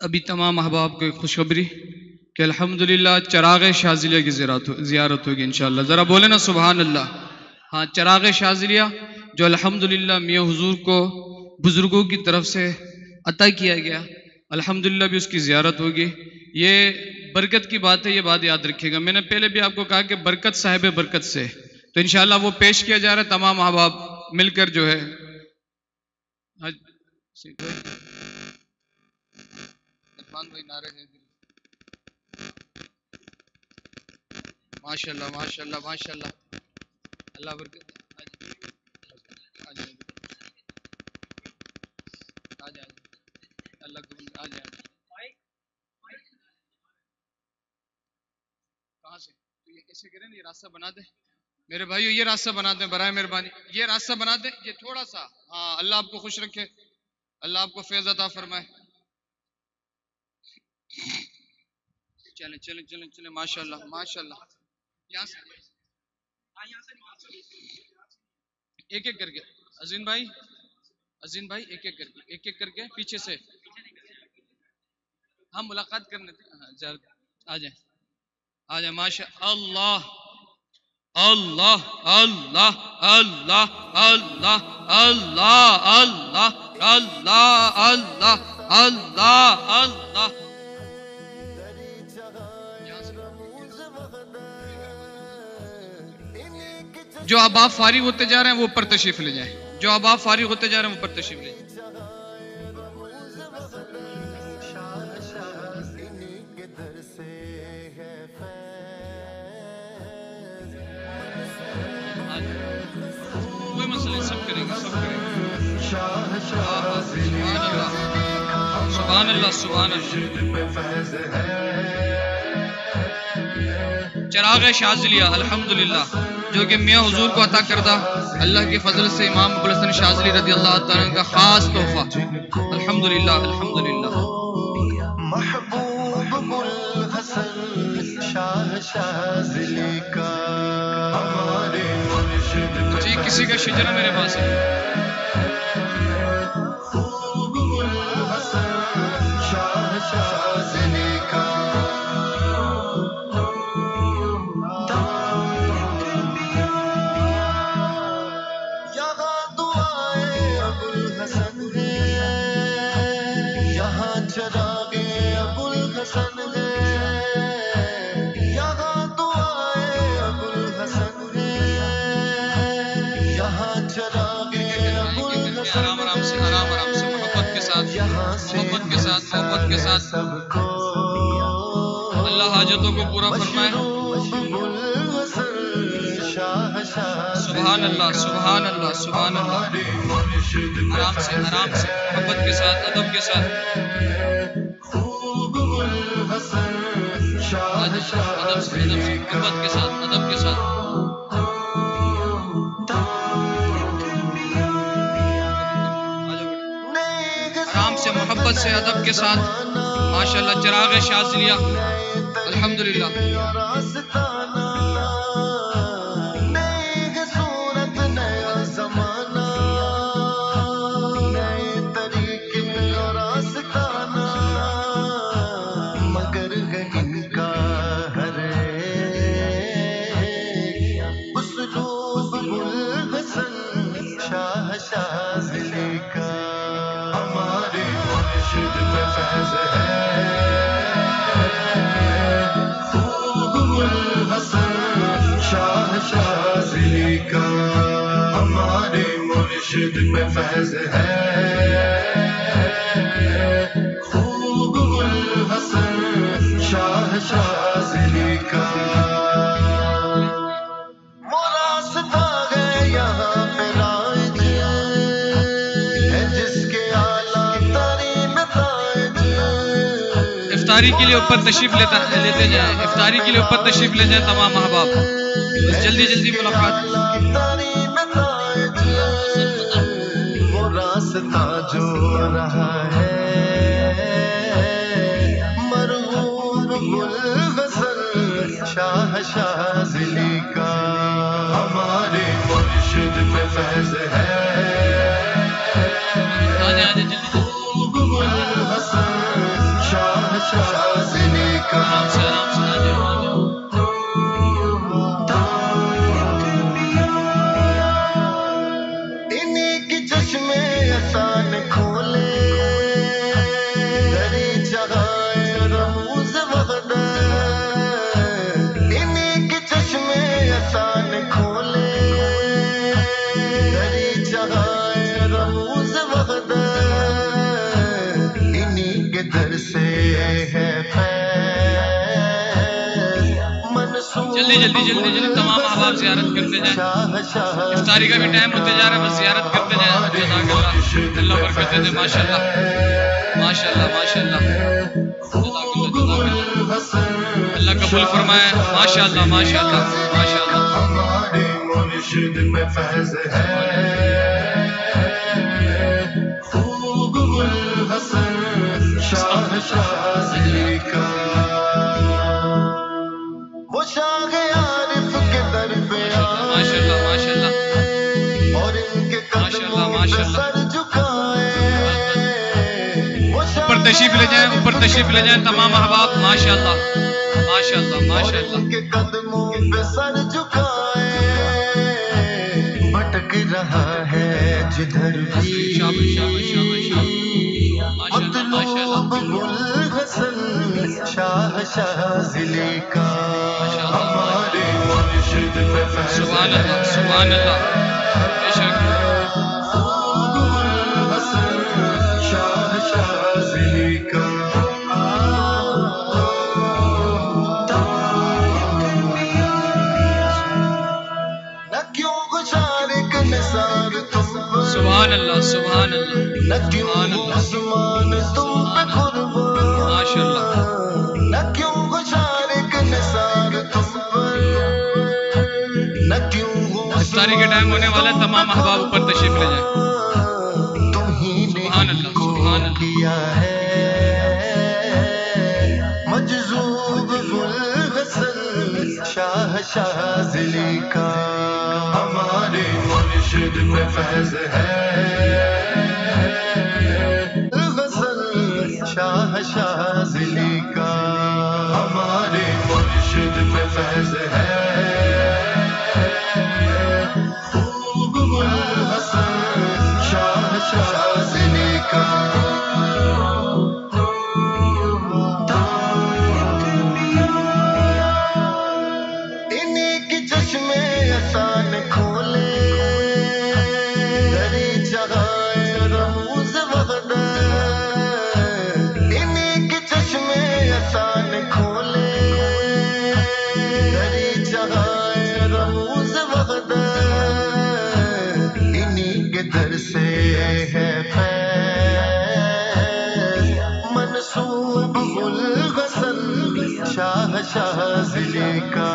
ابھی تمام احباب کو خوشخبری کہ الحمدللہ چراغ شاذلیہ کی زیارت ہوگی انشاءاللہ. ذرا بولے نا سبحان اللہ. ہاں، چراغ شاذلیہ جو الحمدللہ میاں حضور کو بزرگوں کی طرف سے عطا کیا گیا، الحمدللہ بھی اس کی زیارت ہوگی. یہ برکت کی بات ہے، یہ بات یاد رکھیے گا. میں نے پہلے بھی آپ کو کہا کہ برکت صاحب برکت سے، تو انشاءاللہ وہ پیش کیا جا رہا ہے. تمام احباب مل کر جو ہے ماشاء اللہ ماشاء اللہ ماشاء اللہ. اللہ برکت. اللہ آ جائے. کہاں سے؟ تو یہ کیسے کریں؟ یہ راستہ بنا دیں میرے بھائیو، یہ راستہ بنا دیں برائے مہربانی. یہ راستہ بنا دیں، یہ تھوڑا سا. ہاں، اللہ آپ کو خوش رکھے، اللہ آپ کو فیض عطا فرمائے. چلیں چلیں چلیں چلیں. ماشاء اللہ ماشاء اللہ. یہاں سے ایک ایک کر کے عظیم بھائی ایک ایک کر کے پیچھے سے ہم ملاقات کرنے تھے. آ جائیں ماشاء اللہ. اللہ اللہ اللہ اللہ اللہ اللہ اللہ اللہ اللہ اللہ. جو اب آپ فارغ ہوتے جا رہے ہیں وہ اوپر تشریف لے جائیں. جو اب آپ فارغ ہوتے جا رہے ہیں وہ اوپر تشریف لے جائیں. کوئی مسئلہ نہیں، سب کریں گے، سب کریں گے. سبحان اللہ سبحان اللہ. چراغ شاذلیہ الحمدللہ جو کہ میاں حضور کو عطا کردہ اللہ کے فضل سے امام ابو الحسن شاذلی رضی اللہ تعالیٰ کا خاص تحفہ. الحمدللہ الحمدللہ. محبوب ابو الحسن شاہ شاذلی کا جی کسی کا شجرہ میرے پاس ہے. محبت کے ساتھ اللہ حاجتوں کو پورا فرمائے. سبحان اللہ سبحان اللہ سبحان اللہ. آرام سے محبت کے ساتھ، ادب کے ساتھ. محبت کے ساتھ، ادب کے ساتھ. محبت سے، ادب کے ساتھ. ماشاءاللہ چراغ شاذلیہ الحمدللہ. ہمارے مرشد پہ فیض ہے، خوب الحسن شاہ شاذلی کا. وہ راستہ ہے یہاں پہ رائج ہے جس کے اعلیٰ ترین تاج. افطاری کے لیے اوپر تشریف لیتے جائیں. افطاری کے لیے اوپر تشریف لے جائیں تمام احباب. جلدی جلدی ملاقات. وہ راستہ جو رہا ہے مرغوب الحسن شاہ شاذلی کا. ہمارے مرشد پہ فیض ہے، خوب الحسن کے در سے ہے جلدی جلدی جلدی جلدی تمام احباب زیارت کرتے جائیں. افطاری کا بھی ٹائم ہوتے جا رہا ہے, بس زیارت کرتے جائیں. جزاک اللہ, اللہ برکت دے. ماشاء اللہ ماشاء اللہ ماشاء اللہ. جزاک اللہ جزاک اللہ, اللہ قبول فرمائے. ماشاء اللہ ماشاء اللہ ماشاء اللہ. ہمارے مرشد میں فیض ہے, خوب الحسن شاہ شازلی کا. وہ شاہ عارف کے در پہ ماشاء اللہ ماشاء اللہ اور ان کے قدموں پہ سر جھکائے. اوپر تشریف لے جائیں, اوپر تشریف لے جائیں تمام احباب. ماشاء اللہ ماشاء اللہ ماشاء اللہ. ان کے قدموں پہ سر جھکائے, بھٹک رہا ہے جدھر بھی مطلوب الحسن شاہ شازلی کا. ہمارے مرشد پہ فیض سبحان اللہ سبحان اللہ. بے شک الحسن شاہ شازلی کا. نہ کیوں گزارے کا نثار تم پر, سبحان اللہ سبحان اللہ نہ کیوں عثمان تم پہ قربان. ماشاء اللہ. نہ کیوں گزارے کا نثار تم پر, نہ کیوں افطاری کے ٹائم ہونے والا ہے, تمام احباب اوپر تشریف لے جائیں. تم ہی نے سبحان اللہ سبحان اللہ. کیا ہے مجذوب الحسن شاہ شازلی کا. ہمارے مرشد پہ فیض ہے الحسن شاہ شازلی کا. ہمارے مرشد پہ فیض ہے خوب الحسن شاہ شازلی کا. انہیں کی چشمے احسان کھولے, دری چڑھائے رموز وحدت. انہیں کی چشمے احسان کھولے, دری چڑھائے رموز وحدت. انہیں کے در سے ہے فیض منسوب الحسن شاہ شازلی کا.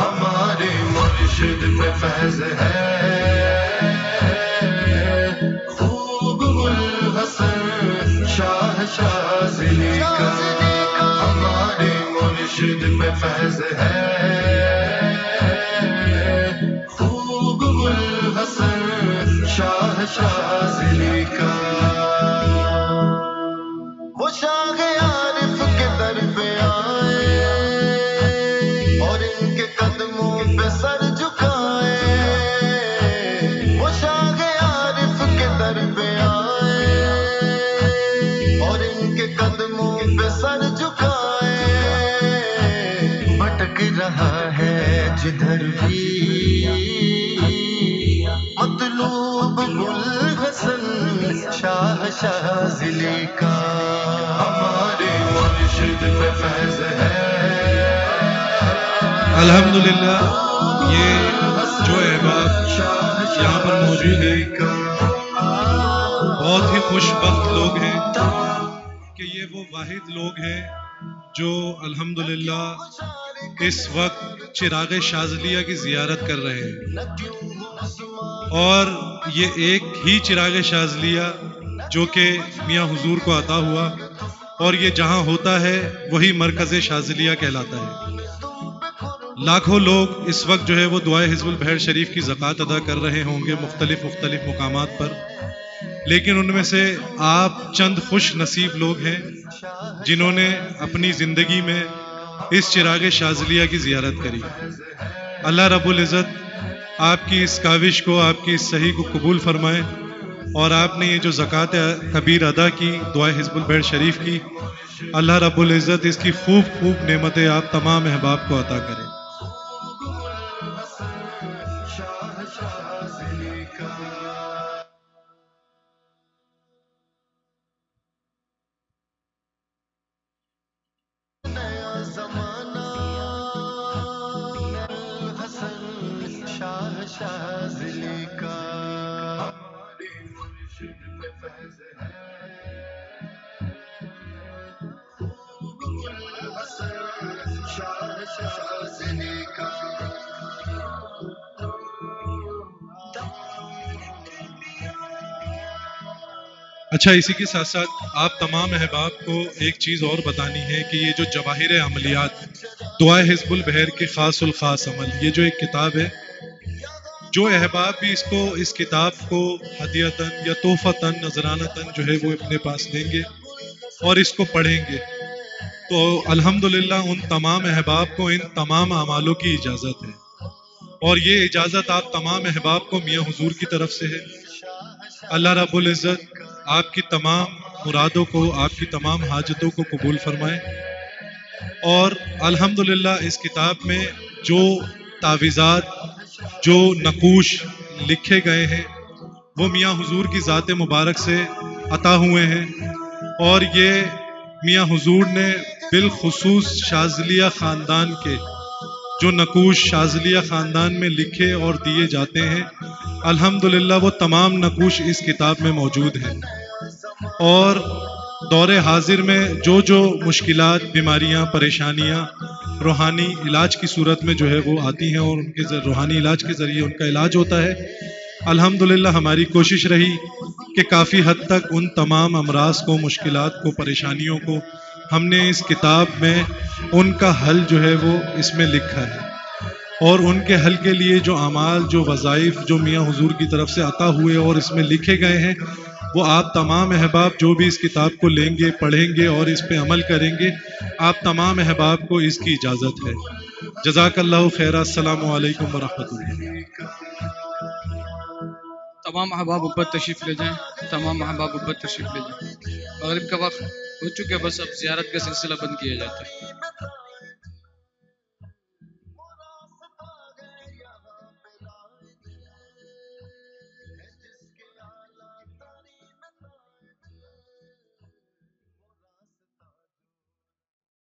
ہمارے مرشد پہ فیض ہے خوب الحسن شاہ شازلی کا. ہمارے مرشد پہ فیض ہے خوب الحسن شاہ شازلی کا. وہ شاہ عارف کے در پہ آئے اور ان کے قدموں پہ سر جھکائے. وہ شاہ عارف کے در پہ آئے اور ان کے قدموں پہ سر جھکائے, بھٹک رہا ہے جدھر بھی مطلوب الحسن شاہ شازلی کا. ہمارے مرشد پہ فیض ہے الحمدللہ. یہ جو احباب یہاں پر موجود ہیں بہت ہی خوش بخت لوگ ہیں کہ یہ وہ واحد لوگ ہیں جو الحمدللہ اس وقت چراغ شاذلیہ کی زیارت کر رہے ہیں. اور یہ ایک ہی چراغ شاذلیہ جو کہ میاں حضور کو عطا ہوا, اور یہ جہاں ہوتا ہے وہی مرکز شاذلیہ کہلاتا ہے. لاکھوں لوگ اس وقت جو ہے وہ دعائے حزب البحر شریف کی زکوٰۃ ادا کر رہے ہوں گے مختلف مقامات پر, لیکن ان میں سے آپ چند خوش نصیب لوگ ہیں جنہوں نے اپنی زندگی میں اس چراغ شاذلیہ کی زیارت کری. اللہ رب العزت آپ کی اس کاوش کو, آپ کی اس صحیح کو قبول فرمائے, اور آپ نے یہ جو زکوٰۃ کبیر ادا کی دعائے حزب البحر شریف کی, اللہ رب العزت اس کی خوب خوب نعمتیں آپ تمام احباب کو عطا کرے. زمانہ حسن شاہ شاذلی کا ہماری مرشد پہ فیض ہے حسن شاہ شاذلی کا اچھا، اسی کے ساتھ ساتھ آپ تمام احباب کو ایک چیز اور بتانی ہے کہ یہ جو جواہر عملیات دعائے حزب البحر کے خاص الخاص عمل، یہ جو ایک کتاب ہے، جو احباب بھی اس کتاب کو ہدیتاً یا تحفتاً نذرانتاً جو ہے وہ اپنے پاس لیں گے اور اس کو پڑھیں گے تو الحمدللہ ان تمام احباب کو ان تمام اعمالوں کی اجازت ہے، اور یہ اجازت آپ تمام احباب کو میاں حضور کی طرف سے ہے۔ اللہ رب العزت آپ کی تمام مرادوں کو، آپ کی تمام حاجتوں کو قبول فرمائے، اور الحمدللہ اس کتاب میں جو تعویذات، جو نقوش لکھے گئے ہیں وہ میاں حضور کی ذات مبارک سے عطا ہوئے ہیں، اور یہ میاں حضور نے بالخصوص شاذلیہ خاندان کے جو نقوش شاذلیہ خاندان میں لکھے اور دیے جاتے ہیں، الحمدللہ وہ تمام نقوش اس کتاب میں موجود ہیں، اور دور حاضر میں جو مشکلات، بیماریاں، پریشانیاں روحانی علاج کی صورت میں جو ہے وہ آتی ہیں اور ان کے روحانی علاج کے ذریعے ان کا علاج ہوتا ہے، الحمدللہ ہماری کوشش رہی کہ کافی حد تک ان تمام امراض کو، مشکلات کو، پریشانیوں کو ہم نے اس کتاب میں ان کا حل جو ہے وہ اس میں لکھا ہے، اور ان کے حل کے لیے جو اعمال، جو وظائف جو میاں حضور کی طرف سے عطا ہوئے اور اس میں لکھے گئے ہیں، وہ آپ تمام احباب جو بھی اس کتاب کو لیں گے، پڑھیں گے اور اس پہ عمل کریں گے، آپ تمام احباب کو اس کی اجازت ہے۔ جزاک اللہ خیر۔ السلام علیکم ورحمۃ اللہ۔ تمام احباب اوپر تشریف لے جائیں، تمام احباب اوپر تشریف لے جائیں۔ مغرب کا وقت ہو چکے، بس اب زیارت کا سلسلہ بند کیا جاتا ہے۔